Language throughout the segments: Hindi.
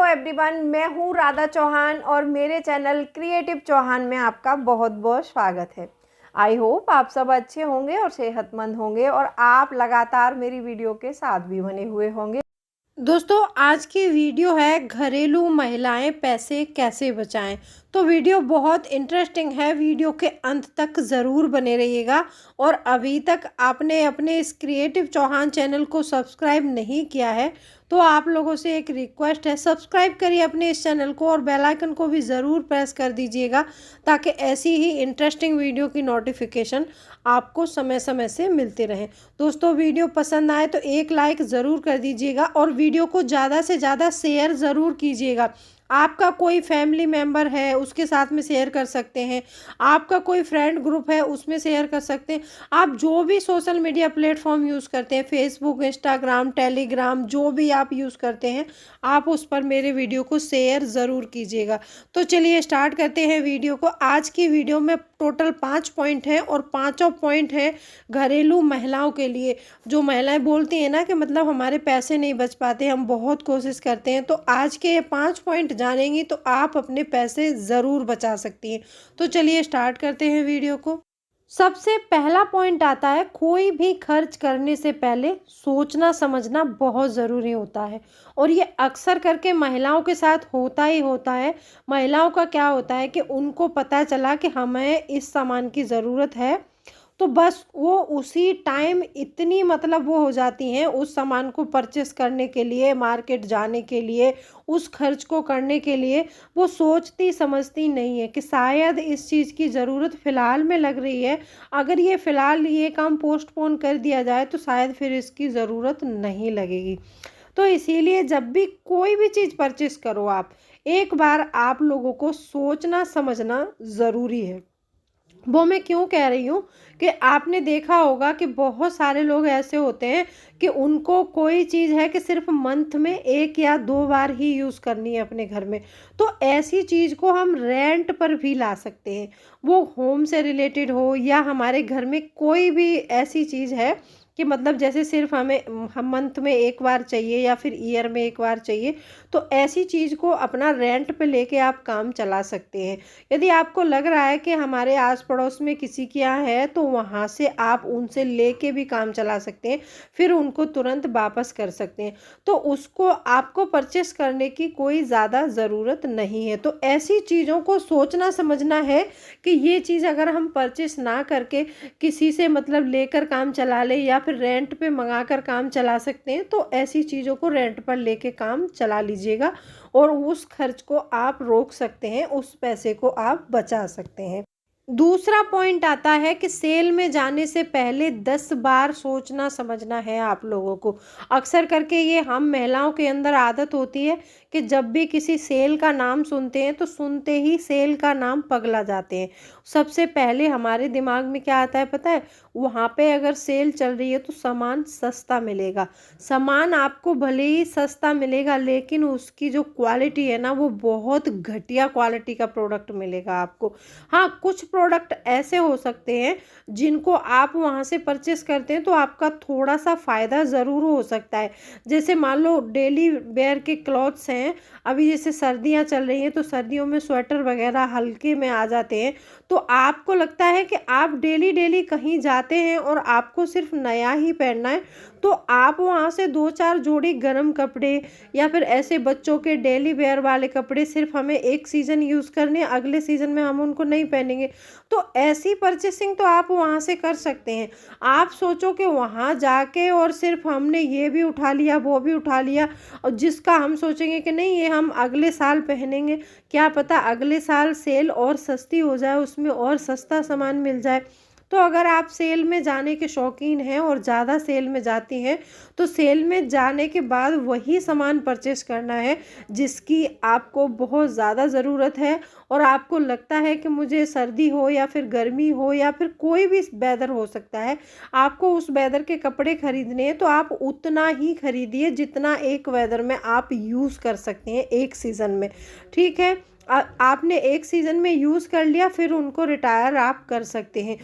एवरीवन, मैं हूँ राधा चौहान और मेरे चैनल क्रिएटिव चौहान में आपका बहुत बहुत स्वागत है। आई होप आप सब अच्छे होंगे और सेहतमंद होंगे और आप लगातार मेरी वीडियो के साथ भी बने हुए होंगे। दोस्तों, आज की वीडियो है घरेलू महिलाएं पैसे कैसे बचाएं। तो वीडियो बहुत इंटरेस्टिंग है, वीडियो के अंत तक ज़रूर बने रहिएगा। और अभी तक आपने अपने इस क्रिएटिव चौहान चैनल को सब्सक्राइब नहीं किया है तो आप लोगों से एक रिक्वेस्ट है, सब्सक्राइब करिए अपने इस चैनल को और बेल आइकन को भी ज़रूर प्रेस कर दीजिएगा ताकि ऐसी ही इंटरेस्टिंग वीडियो की नोटिफिकेशन आपको समय समय से मिलते रहें। दोस्तों, वीडियो पसंद आए तो एक लाइक ज़रूर कर दीजिएगा और वीडियो को ज़्यादा से ज़्यादा शेयर ज़रूर कीजिएगा। आपका कोई फैमिली मेम्बर है उसके साथ में शेयर कर सकते हैं, आपका कोई फ्रेंड ग्रुप है उसमें शेयर कर सकते हैं। आप जो भी सोशल मीडिया प्लेटफॉर्म यूज़ करते हैं, फेसबुक, इंस्टाग्राम, टेलीग्राम, जो भी आप यूज़ करते हैं, आप उस पर मेरे वीडियो को शेयर ज़रूर कीजिएगा। तो चलिए स्टार्ट करते हैं वीडियो को। आज की वीडियो में टोटल 5 पॉइंट हैं और पाँचों पॉइंट हैं घरेलू महिलाओं के लिए। जो महिलाएं बोलती हैं ना कि मतलब हमारे पैसे नहीं बच पाते, हम बहुत कोशिश करते हैं, तो आज के ये 5 पॉइंट जानेंगी तो आप अपने पैसे ज़रूर बचा सकती हैं। तो चलिए स्टार्ट करते हैं वीडियो को। सबसे पहला पॉइंट आता है, कोई भी खर्च करने से पहले सोचना समझना बहुत ज़रूरी होता है। और ये अक्सर करके महिलाओं के साथ होता ही होता है। महिलाओं का क्या होता है कि उनको पता चला कि हमें इस सामान की ज़रूरत है, तो बस वो उसी टाइम इतनी मतलब वो हो जाती हैं उस सामान को परचेस करने के लिए, मार्केट जाने के लिए, उस खर्च को करने के लिए। वो सोचती समझती नहीं है कि शायद इस चीज़ की ज़रूरत फ़िलहाल में लग रही है, अगर ये फ़िलहाल ये काम पोस्टपोन कर दिया जाए तो शायद फिर इसकी ज़रूरत नहीं लगेगी। तो इसीलिए जब भी कोई भी चीज़ परचेस करो आप, एक बार आप लोगों को सोचना समझना ज़रूरी है। वो मैं क्यों कह रही हूँ कि आपने देखा होगा कि बहुत सारे लोग ऐसे होते हैं कि उनको कोई चीज़ है कि सिर्फ मंथ में 1 या 2 बार ही यूज़ करनी है अपने घर में। तो ऐसी चीज़ को हम रेंट पर भी ला सकते हैं, वो होम से रिलेटेड हो या हमारे घर में कोई भी ऐसी चीज़ है कि मतलब जैसे सिर्फ हम मंथ में 1 बार चाहिए या फिर ईयर में 1 बार चाहिए, तो ऐसी चीज़ को अपना रेंट पे लेके आप काम चला सकते हैं। यदि आपको लग रहा है कि हमारे आस पड़ोस में किसी के यहाँ है तो वहाँ से आप उनसे लेके भी काम चला सकते हैं, फिर उनको तुरंत वापस कर सकते हैं। तो उसको आपको परचेस करने की कोई ज़्यादा ज़रूरत नहीं है। तो ऐसी चीज़ों को सोचना समझना है कि ये चीज़ अगर हम परचेस ना करके किसी से मतलब लेकर काम चला लें या फिर रेंट पे मंगा कर काम चला सकते हैं, तो ऐसी चीज़ों को रेंट पर लेके काम चला लीजिएगा और उस खर्च को आप रोक सकते हैं, उस पैसे को आप बचा सकते हैं। दूसरा पॉइंट आता है कि सेल में जाने से पहले 10 बार सोचना समझना है आप लोगों को। अक्सर करके ये हम महिलाओं के अंदर आदत होती है कि जब भी किसी सेल का नाम सुनते हैं तो सुनते ही सेल का नाम पगला जाते हैं। सबसे पहले हमारे दिमाग में क्या आता है पता है? वहाँ पे अगर सेल चल रही है तो सामान सस्ता मिलेगा। सामान आपको भले ही सस्ता मिलेगा लेकिन उसकी जो क्वालिटी है ना, वो बहुत घटिया क्वालिटी का प्रोडक्ट मिलेगा आपको। हाँ, कुछ प्रोडक्ट ऐसे हो सकते हैं जिनको आप वहाँ से परचेस करते हैं तो आपका थोड़ा सा फ़ायदा ज़रूर हो सकता है। जैसे मान लो डेली वेयर के क्लॉथ्स हैं, अभी जैसे सर्दियाँ चल रही हैं तो सर्दियों में स्वेटर वगैरह हल्के में आ जाते हैं, तो आपको लगता है कि आप डेली डेली कहीं जाते हैं और आपको सिर्फ नया ही पहनना है, तो आप वहाँ से 2-4 जोड़ी गर्म कपड़े या फिर ऐसे बच्चों के डेली वेयर वाले कपड़े सिर्फ हमें एक सीज़न यूज़ करने, अगले सीज़न में हम उनको नहीं पहनेंगे। तो ऐसी परचेसिंग तो आप वहाँ से कर सकते हैं। आप सोचो कि वहाँ जाके और सिर्फ हमने ये भी उठा लिया, वो भी उठा लिया और जिसका हम सोचेंगे कि नहीं ये हम अगले साल पहनेंगे, क्या पता अगले साल सेल और सस्ती हो जाए, उसमें और सस्ता सामान मिल जाए। तो अगर आप सेल में जाने के शौकीन हैं और ज़्यादा सेल में जाती हैं तो सेल में जाने के बाद वही सामान परचेस करना है जिसकी आपको बहुत ज़्यादा ज़रूरत है और आपको लगता है कि मुझे सर्दी हो या फिर गर्मी हो या फिर कोई भी वेदर हो सकता है, आपको उस वेदर के कपड़े खरीदने हैं तो आप उतना ही खरीदिए जितना एक वेदर में आप यूज़ कर सकते हैं एक सीज़न में। ठीक है, आपने एक सीज़न में यूज़ कर लिया, फिर उनको रिटायर आप कर सकते हैं।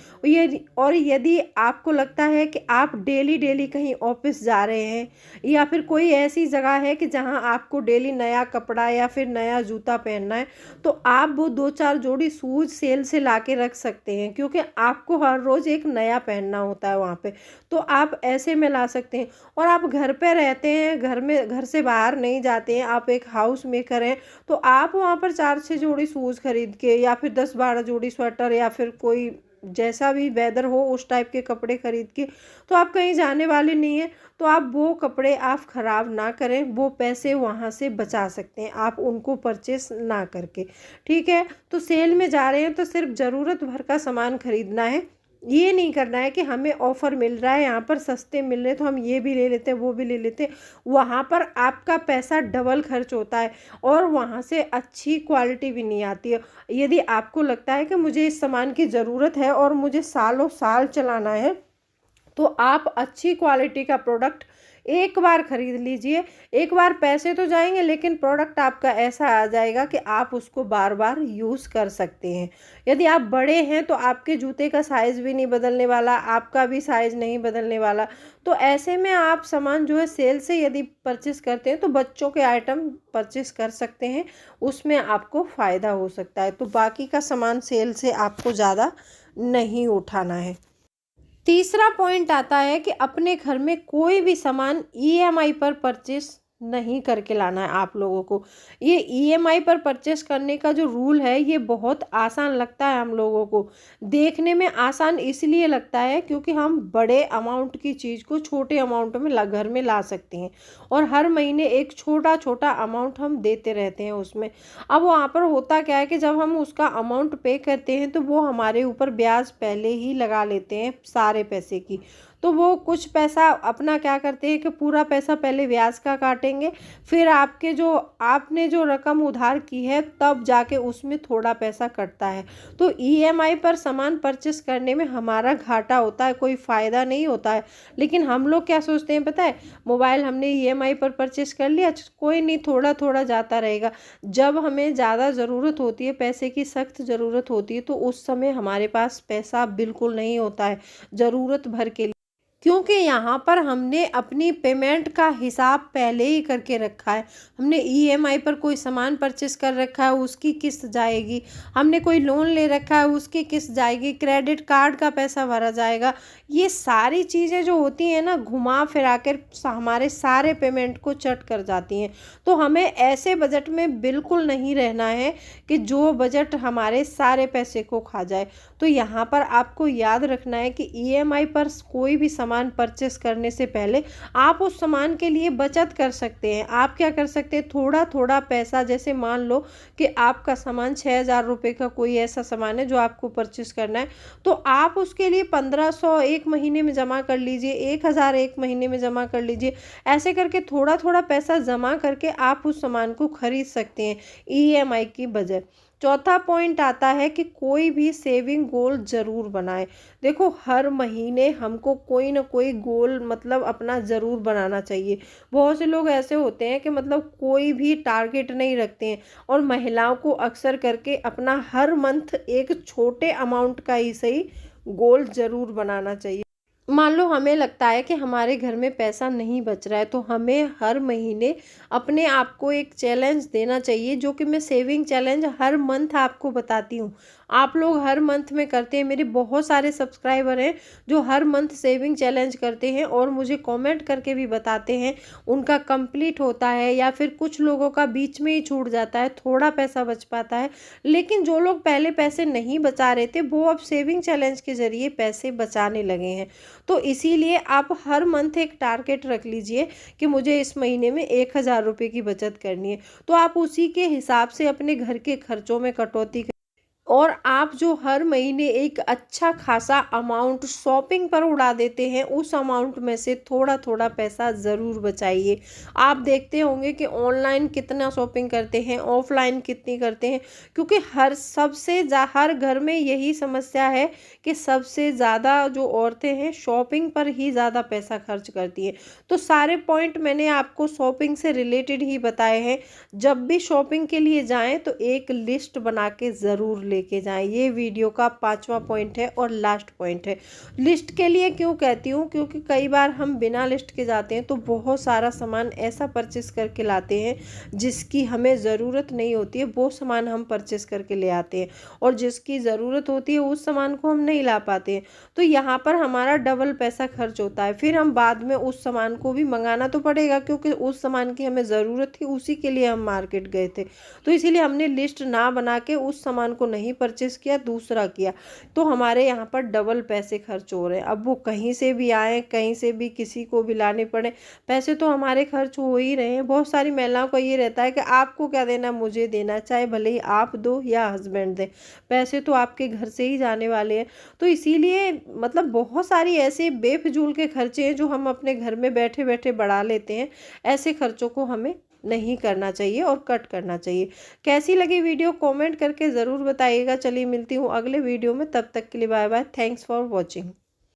और यदि आपको लगता है कि आप डेली डेली कहीं ऑफिस जा रहे हैं या फिर कोई ऐसी जगह है कि जहां आपको डेली नया कपड़ा या फिर नया जूता पहनना है, तो आप वो 2-4 जोड़ी शूज़ सेल से ला के रख सकते हैं, क्योंकि आपको हर रोज़ एक नया पहनना होता है वहाँ पे। तो आप ऐसे में ला सकते हैं। और आप घर पे रहते हैं, घर से बाहर नहीं जाते हैं, आप एक हाउस मेकर हैं, तो आप वहाँ पर 4-6 जोड़ी शूज़ खरीद के या फिर 10-12 जोड़ी स्वेटर या फिर कोई जैसा भी वेदर हो उस टाइप के कपड़े खरीद के, तो आप कहीं जाने वाले नहीं हैं, तो आप वो कपड़े आप ख़राब ना करें, वो पैसे वहाँ से बचा सकते हैं आप उनको परचेस ना करके। ठीक है, तो सेल में जा रहे हैं तो सिर्फ ज़रूरत भर का सामान खरीदना है। ये नहीं करना है कि हमें ऑफ़र मिल रहा है, यहाँ पर सस्ते मिल रहे हैं तो हम ये भी ले लेते हैं, वो भी ले लेते हैं। वहाँ पर आपका पैसा डबल खर्च होता है और वहाँ से अच्छी क्वालिटी भी नहीं आती है। यदि आपको लगता है कि मुझे इस सामान की ज़रूरत है और मुझे सालों साल चलाना है, तो आप अच्छी क्वालिटी का प्रोडक्ट एक बार ख़रीद लीजिए। एक बार पैसे तो जाएंगे, लेकिन प्रोडक्ट आपका ऐसा आ जाएगा कि आप उसको बार बार यूज़ कर सकते हैं। यदि आप बड़े हैं तो आपके जूते का साइज़ भी नहीं बदलने वाला, आपका भी साइज़ नहीं बदलने वाला। तो ऐसे में आप सामान जो है सेल से यदि परचेस करते हैं तो बच्चों के आइटम परचेस कर सकते हैं, उसमें आपको फ़ायदा हो सकता है। तो बाकी का सामान सेल से आपको ज़्यादा नहीं उठाना है। तीसरा पॉइंट आता है कि अपने घर में कोई भी सामान ईएमआई पर परचेस नहीं करके लाना है आप लोगों को। ये ईएमआई पर परचेस करने का जो रूल है ये बहुत आसान लगता है हम लोगों को। देखने में आसान इसलिए लगता है क्योंकि हम बड़े अमाउंट की चीज़ को छोटे अमाउंट में घर में ला सकते हैं और हर महीने एक छोटा छोटा अमाउंट हम देते रहते हैं उसमें। अब वहाँ पर होता क्या है कि जब हम उसका अमाउंट पे करते हैं तो वो हमारे ऊपर ब्याज पहले ही लगा लेते हैं सारे पैसे की। तो वो कुछ पैसा अपना क्या करते हैं कि पूरा पैसा पहले ब्याज का काटेंगे, फिर आपने जो रकम उधार की है तब जाके उसमें थोड़ा पैसा कटता है। तो ईएमआई पर सामान परचेस करने में हमारा घाटा होता है, कोई फ़ायदा नहीं होता है। लेकिन हम लोग क्या सोचते हैं पता है, मोबाइल हमने ईएमआई पर परचेस कर लिया, कोई नहीं, थोड़ा थोड़ा जाता रहेगा। जब हमें ज़्यादा ज़रूरत होती है, पैसे की सख्त ज़रूरत होती है, तो उस समय हमारे पास पैसा बिल्कुल नहीं होता है ज़रूरत भर के लिए, क्योंकि यहाँ पर हमने अपनी पेमेंट का हिसाब पहले ही करके रखा है। हमने ईएमआई पर कोई सामान परचेस कर रखा है, उसकी किस्त जाएगी। हमने कोई लोन ले रखा है, उसकी किस्त जाएगी। क्रेडिट कार्ड का पैसा भरा जाएगा। ये सारी चीज़ें जो होती हैं ना, घुमा फिरा कर हमारे सारे पेमेंट को चट कर जाती हैं। तो हमें ऐसे बजट में बिल्कुल नहीं रहना है कि जो बजट हमारे सारे पैसे को खा जाए। तो यहाँ पर आपको याद रखना है कि ईएमआई पर कोई भी सामान परचेस करने से पहले आप उस सामान के लिए बचत कर सकते हैं। आप क्या कर सकते हैं, थोड़ा थोड़ा पैसा, जैसे मान लो कि आपका सामान 6,000 रुपये का कोई ऐसा सामान है जो आपको परचेस करना है, तो आप उसके लिए 1500 एक महीने में जमा कर लीजिए, 1,000 एक महीने में जमा कर लीजिए। ऐसे करके थोड़ा थोड़ा पैसा जमा करके आप उस सामान को खरीद सकते हैं ईएमआई की बजाय। चौथा पॉइंट आता है कि कोई भी सेविंग गोल ज़रूर बनाए। देखो, हर महीने हमको कोई ना कोई गोल मतलब अपना ज़रूर बनाना चाहिए। बहुत से लोग ऐसे होते हैं कि मतलब कोई भी टारगेट नहीं रखते हैं, और महिलाओं को अक्सर करके अपना हर मंथ एक छोटे अमाउंट का ही सही गोल ज़रूर बनाना चाहिए। मान लो हमें लगता है कि हमारे घर में पैसा नहीं बच रहा है, तो हमें हर महीने अपने आप को एक चैलेंज देना चाहिए, जो कि मैं सेविंग चैलेंज हर मंथ आपको बताती हूँ। आप लोग हर मंथ में करते हैं, मेरे बहुत सारे सब्सक्राइबर हैं जो हर मंथ सेविंग चैलेंज करते हैं और मुझे कमेंट करके भी बताते हैं उनका कंप्लीट होता है, या फिर कुछ लोगों का बीच में ही छूट जाता है, थोड़ा पैसा बच पाता है। लेकिन जो लोग पहले पैसे नहीं बचा रहे थे वो अब सेविंग चैलेंज के ज़रिए पैसे बचाने लगे हैं। तो इसीलिए आप हर मंथ एक टारगेट रख लीजिए कि मुझे इस महीने में 1,000 रुपये की बचत करनी है। तो आप उसी के हिसाब से अपने घर के खर्चों में कटौती और आप जो हर महीने एक अच्छा खासा अमाउंट शॉपिंग पर उड़ा देते हैं, उस अमाउंट में से थोड़ा थोड़ा पैसा ज़रूर बचाइए। आप देखते होंगे कि ऑनलाइन कितना शॉपिंग करते हैं, ऑफलाइन कितनी करते हैं, क्योंकि हर घर में यही समस्या है कि सबसे ज़्यादा जो औरतें हैं शॉपिंग पर ही ज़्यादा पैसा खर्च करती हैं। तो सारे पॉइंट मैंने आपको शॉपिंग से रिलेटेड ही बताए हैं। जब भी शॉपिंग के लिए जाएं तो एक लिस्ट बना के ज़रूर लेके जाएं। ये वीडियो का 5वां पॉइंट है और लास्ट पॉइंट है। लिस्ट के लिए क्यों कहती हूँ, क्योंकि कई बार हम बिना लिस्ट के जाते हैं तो बहुत सारा सामान ऐसा परचेस करके लाते हैं जिसकी हमें ज़रूरत नहीं होती है, वो सामान हम परचेस करके ले आते हैं, और जिसकी ज़रूरत होती है उस सामान को हम नहीं ला पाते हैं। तो यहाँ पर हमारा डबल पैसा खर्च होता है। फिर हम बाद में उस सामान को भी मंगाना तो पड़ेगा, क्योंकि उस सामान की हमें ज़रूरत थी, उसी के लिए हम मार्केट गए थे। तो इसीलिए हमने लिस्ट ना बना के उस सामान को नहीं परचेस किया, दूसरा किया, तो हमारे यहाँ पर डबल पैसे खर्च हो रहे हैं। अब वो कहीं से भी आए, कहीं से भी किसी को भी लाने पड़े, पैसे तो हमारे खर्च हो ही रहे हैं। बहुत सारी महिलाओं को ये रहता है कि आपको क्या देना, मुझे देना, चाहे भले ही आप दो या हस्बैंड दे, पैसे तो आपके घर से ही जाने वाले हैं। तो इसीलिए मतलब बहुत सारी ऐसे बेफिजूल के खर्चे हैं जो हम अपने घर में बैठे बैठे बढ़ा लेते हैं। ऐसे खर्चों को हमें नहीं करना चाहिए और कट करना चाहिए। कैसी लगी वीडियो कमेंट करके ज़रूर बताइएगा। चलिए मिलती हूँ अगले वीडियो में, तब तक के लिए bye bye. Thanks for watching.